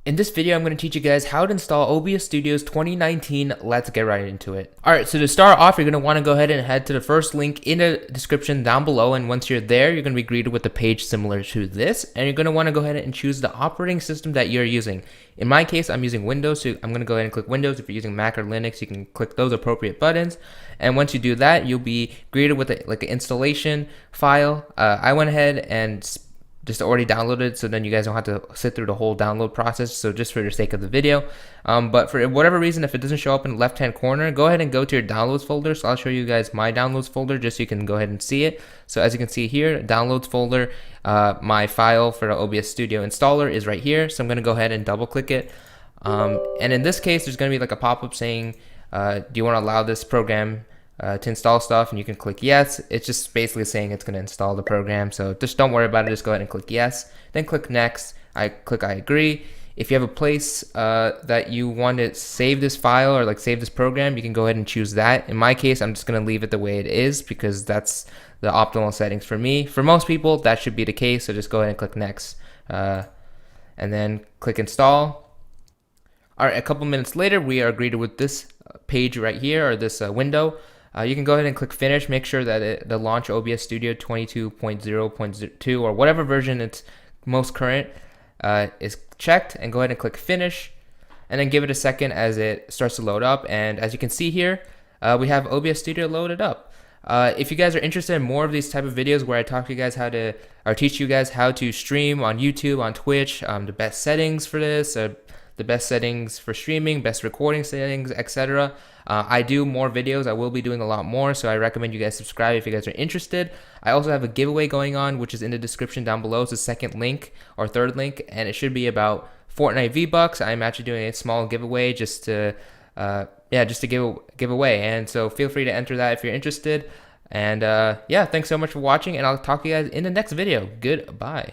In this video, I'm going to teach you guys how to install OBS Studio's 2019. Let's get right into it. Alright, so to start off, you're going to want to go ahead and head to the first link in the description down below. And once you're there, you're going to be greeted with a page similar to this. And you're going to want to go ahead and choose the operating system that you're using. In my case, I'm using Windows, so I'm going to go ahead and click Windows. If you're using Mac or Linux, you can click those appropriate buttons. And once you do that, you'll be greeted with an installation file. I went ahead and just already downloaded, so then you guys don't have to sit through the whole download process. So just for the sake of the video, but for whatever reason, if it doesn't show up in the left hand corner, go ahead and go to your downloads folder. So I'll show you guys my downloads folder just so you can go ahead and see it. So as you can see here, downloads folder, my file for the OBS Studio installer is right here. So I'm going to go ahead and double click it, and in this case there's going to be like a pop-up saying do you want to allow this program to install stuff, and you can click yes. It's just basically saying it's going to install the program, so just don't worry about it. Just go ahead and click yes, then click next. I agree. If you have a place that you want to save this file or like save this program, you can go ahead and choose that. In my case, I'm just going to leave it the way it is because that's the optimal settings for me. For most people, that should be the case, so just go ahead and click next, and then click install. All right, a couple minutes later, we are greeted with this page right here, or this window. You can go ahead and click finish. Make sure that the launch OBS Studio 22.0.2 or whatever version it's most current is checked, and go ahead and click finish, and then give it a second as it starts to load up. And as you can see here, we have OBS Studio loaded up. If you guys are interested in more of these type of videos where I talk to you guys how to, or teach you guys how to stream on YouTube, on Twitch, the best settings for this, the best settings for streaming, best recording settings, etc. I do more videos. I will be doing a lot more, so I recommend you guys subscribe if you guys are interested. I also have a giveaway going on, which is in the description down below. It's the second link or third link, and it should be about Fortnite V-Bucks. I'm actually doing a small giveaway just to give away, and so feel free to enter that if you're interested. And yeah, thanks so much for watching, and I'll talk to you guys in the next video. Goodbye.